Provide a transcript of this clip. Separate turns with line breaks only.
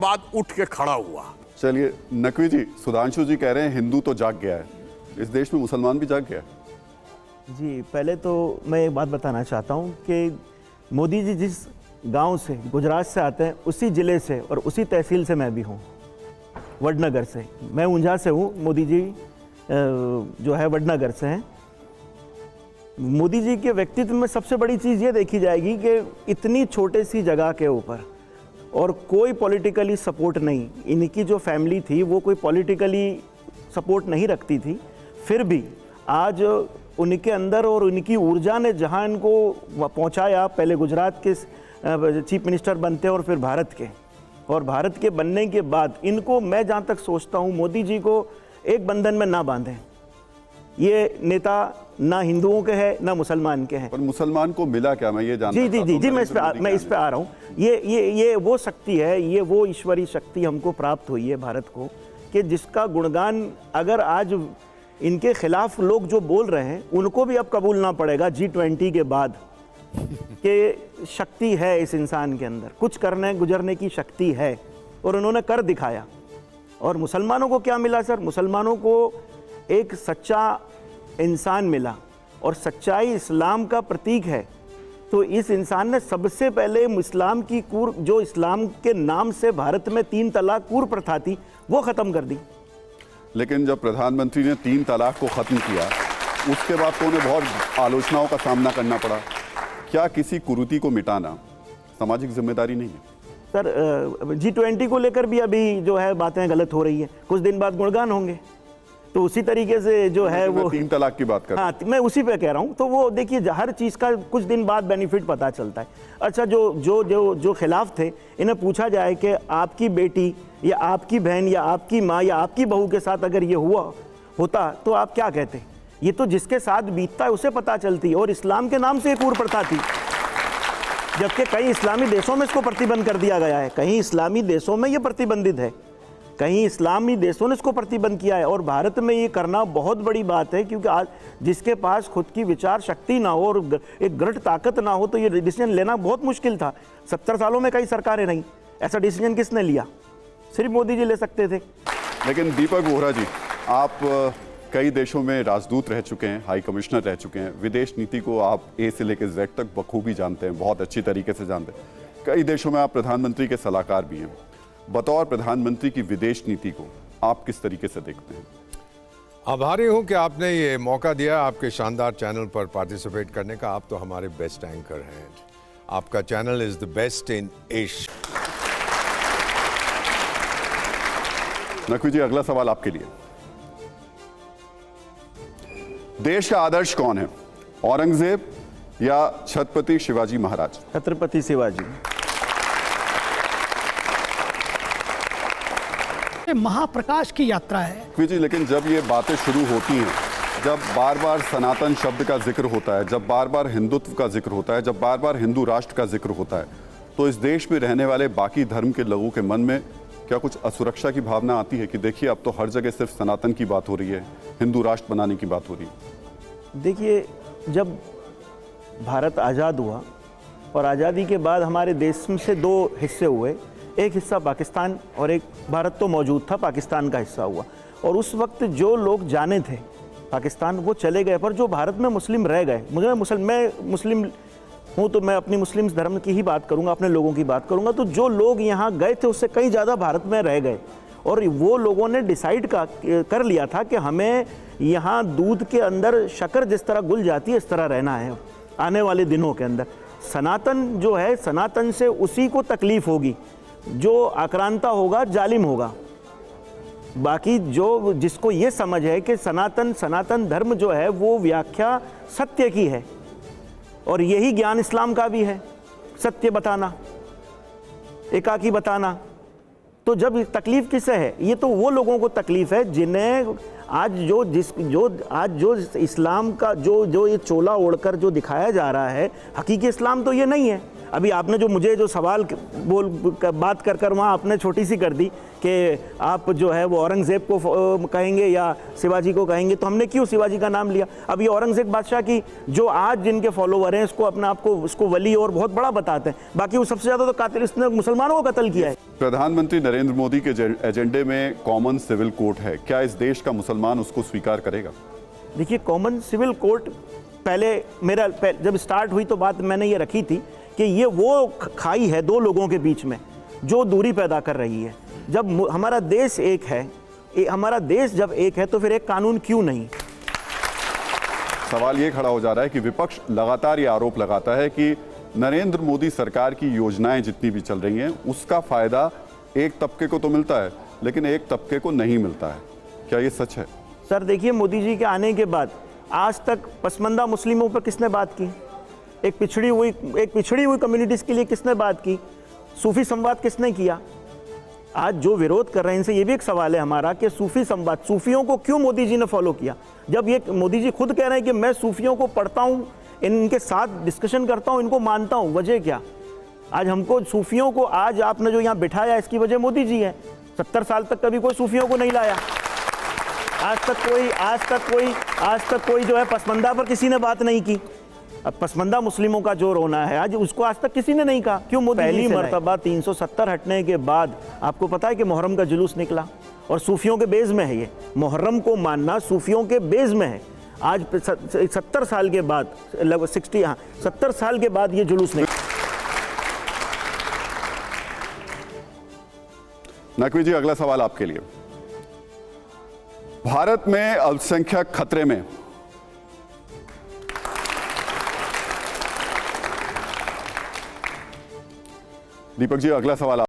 बाद उठ के खड़ा हुआ।
चलिए नकवी जी, सुधांशु जी कह रहे हैं हिंदू तो जाग गया है, इस देश में मुसलमान भी जाग गया है।
जी, पहले तो मैं एक बात बताना चाहता हूं कि मोदी जी जिस गांव से, गुजरात से आते हैं, उसी ज़िले से और उसी तहसील से मैं भी हूं, वडनगर से। मैं ऊंझा से हूं, मोदी जी जो है वडनगर से हैं। मोदी जी के व्यक्तित्व में सबसे बड़ी चीज़ ये देखी जाएगी कि इतनी छोटे सी जगह के ऊपर और कोई पॉलिटिकली सपोर्ट नहीं, इनकी जो फैमिली थी वो कोई पॉलिटिकली सपोर्ट नहीं रखती थी, फिर भी आज उनके अंदर और उनकी ऊर्जा ने जहां इनको पहुंचाया, पहले गुजरात के चीफ मिनिस्टर बनते और फिर भारत के, और भारत के बनने के बाद इनको, मैं जहां तक सोचता हूं, मोदी जी को एक बंधन में ना बांधें। ये नेता ना हिंदुओं के हैं ना मुसलमान के हैं।
पर मुसलमान को मिला क्या, मैं ये जानना
जी जी जी, मैं इस पे आ रहा हूँ। ये वो शक्ति है, ये वो ईश्वरीय शक्ति हमको प्राप्त हुई है भारत को, कि जिसका गुणगान अगर आज इनके खिलाफ लोग जो बोल रहे हैं उनको भी अब कबूलना पड़ेगा G20 के बाद कि शक्ति है इस इंसान के अंदर, कुछ करने गुजरने की शक्ति है, और उन्होंने कर दिखाया। और मुसलमानों को क्या मिला सर? मुसलमानों को एक सच्चा इंसान मिला, और सच्चाई इस्लाम का प्रतीक है। तो इस इंसान ने सबसे पहले इस्लाम की जो इस्लाम के नाम से भारत में 3 तलाक कुर प्रथा थी, वो ख़त्म कर दी।
लेकिन जब प्रधानमंत्री ने 3 तलाक को ख़त्म किया, उसके बाद तो उन्हें बहुत आलोचनाओं का सामना करना पड़ा। क्या किसी कुरीति को मिटाना सामाजिक जिम्मेदारी नहीं है?
सर, G20 को लेकर भी अभी जो है बातें गलत हो रही है, कुछ दिन बाद गुणगान होंगे, तो उसी तरीके से जो है वो
3 तलाक की बात कर रहा हूं।
हाँ, मैं उसी पे कह रहा हूँ। तो वो देखिए, हर चीज़ का कुछ दिन बाद बेनिफिट पता चलता है। अच्छा, जो खिलाफ थे, इन्हें पूछा जाए कि आपकी बेटी या आपकी बहन या आपकी माँ या आपकी बहू के साथ अगर ये होता तो आप क्या कहते? ये तो जिसके साथ बीतता है उसे पता चलती। और इस्लाम के नाम से एक और प्रथा थी, जबकि कई इस्लामी देशों में इसको प्रतिबंध कर दिया गया है। कहीं इस्लामी देशों में ये प्रतिबंधित है, कहीं इस्लामी देशों ने इसको प्रतिबंध किया है। और भारत में ये करना बहुत बड़ी बात है, क्योंकि आज जिसके पास खुद की विचार शक्ति ना हो और एक दृढ़ ताकत ना हो, तो ये डिसीजन लेना बहुत मुश्किल था। 70 सालों में कई सरकारें रहीं, ऐसा डिसीजन किसने लिया? सिर्फ मोदी जी ले सकते थे।
लेकिन दीपक बोहरा जी, आप कई देशों में राजदूत रह चुके हैं, हाई कमिश्नर रह चुके हैं, विदेश नीति को आप ए से लेकर जेड तक बखूबी जानते हैं, बहुत अच्छी तरीके से जानते हैं। कई देशों में आप प्रधानमंत्री के सलाहकार भी हैं। बतौर प्रधानमंत्री की विदेश नीति को आप किस तरीके से देखते हैं?
आभारी हूं कि आपने ये मौका दिया आपके शानदार चैनल पर पार्टिसिपेट करने का। आप तो हमारे बेस्ट एंकर हैं। आपका channel is the best in Asia.
Naqvi ji, अगला सवाल आपके लिए। देश का आदर्श कौन है, औरंगजेब या छत्रपति शिवाजी महाराज?
छत्रपति शिवाजी।
महाप्रकाश की यात्रा है
जी, लेकिन जब ये बातें शुरू होती हैं, जब बार बार सनातन शब्द का जिक्र होता है, जब बार बार हिंदुत्व का जिक्र होता है, जब बार बार हिंदू राष्ट्र का जिक्र होता है, तो इस देश में रहने वाले बाकी धर्म के लोगों के मन में क्या कुछ असुरक्षा की भावना आती है कि देखिए अब तो हर जगह सिर्फ सनातन की बात हो रही है, हिंदू राष्ट्र बनाने की बात हो रही है?
देखिए, जब भारत आज़ाद हुआ और आज़ादी के बाद हमारे देश में से 2 हिस्से हुए, एक हिस्सा पाकिस्तान और एक भारत तो मौजूद था, पाकिस्तान का हिस्सा हुआ। और उस वक्त जो लोग जाने थे पाकिस्तान, वो चले गए, पर जो भारत में मुस्लिम रह गए, मैं मुस्लिम हूँ तो मैं अपनी मुस्लिम धर्म की ही बात करूँगा, अपने लोगों की बात करूँगा। तो जो लोग यहाँ गए थे उससे कई ज़्यादा भारत में रह गए, और वो लोगों ने डिसाइड कर लिया था कि हमें यहाँ दूध के अंदर शक्कर जिस तरह घुल जाती है, इस तरह रहना है आने वाले दिनों के अंदर। सनातन जो है, सनातन से उसी को तकलीफ होगी जो आक्रांता होगा, जालिम होगा। बाकी जिसको ये समझ है कि सनातन धर्म जो है वो व्याख्या सत्य की है, और यही ज्ञान इस्लाम का भी है, सत्य बताना, एकाकी बताना। तो जब तकलीफ किसे है? ये तो वो लोगों को तकलीफ है जिन्हें आज जो इस्लाम का जो ये चोला ओढ़कर जो दिखाया जा रहा है, हकीकी इस्लाम तो ये नहीं है। अभी आपने जो मुझे जो सवाल बात कर वहाँ आपने छोटी सी कर दी कि आप जो है वो औरंगज़ेब को कहेंगे या शिवाजी को कहेंगे, तो हमने क्यों शिवाजी का नाम लिया? अब ये औरंगज़ेब बादशाह की जो आज जिनके फॉलोवर हैं इसको अपने आप को उसको वली और बहुत बड़ा बताते हैं, बाकी वो सबसे ज़्यादा तो कातिल इसने मुसलमानों को कत्ल किया है।
प्रधानमंत्री नरेंद्र मोदी के एजेंडे में कॉमन सिविल कोड है, क्या इस देश का मुसलमान उसको स्वीकार करेगा?
देखिए, कॉमन सिविल कोड पहले जब स्टार्ट हुई तो बात मैंने ये रखी थी कि ये वो खाई है दो लोगों के बीच में जो दूरी पैदा कर रही है। जब हमारा देश एक है, हमारा देश जब एक है तो फिर एक कानून क्यों नहीं?
सवाल ये खड़ा हो जा रहा है कि विपक्ष लगातार ये आरोप लगाता है कि नरेंद्र मोदी सरकार की योजनाएं जितनी भी चल रही हैं उसका फायदा एक तबके को तो मिलता है लेकिन एक तबके को नहीं मिलता है, क्या ये सच है?
सर देखिए, मोदी जी के आने के बाद आज तक पसमानदा मुस्लिमों पर किसने बात की? एक पिछड़ी हुई कम्युनिटीज़ के लिए किसने बात की? सूफी संवाद किसने किया? आज जो विरोध कर रहे हैं इनसे ये भी एक सवाल है हमारा कि सूफी संवाद, सूफियों को क्यों मोदी जी ने फॉलो किया? जब ये मोदी जी खुद कह रहे हैं कि मैं सूफियों को पढ़ता हूँ, इनके साथ डिस्कशन करता हूँ, इनको मानता हूँ, वजह क्या? आज हमको सूफियों को आज आपने जो यहाँ बिठाया इसकी वजह मोदी जी है। 70 साल तक कभी कोई सूफियों को नहीं लाया। आज तक कोई जो है पसमंदा पर किसी ने बात नहीं की। अब पसमंदा मुस्लिमों का जो रोना है आज उसको आज तक किसी ने नहीं कहा। क्यों मोदी पहली मर्तबा 370 हटने के बाद आपको पता है कि मुहर्रम का जुलूस निकला और सूफियों के बेज में है। ये मुहर्रम को मानना सूफियों के बेज में है। आज 70 साल के बाद लगभग 70 साल के बाद ये जुलूस निकला।
नकवी जी, अगला सवाल आपके लिए। भारत में अल्पसंख्यक खतरे में, दीपक जी अगला सवाल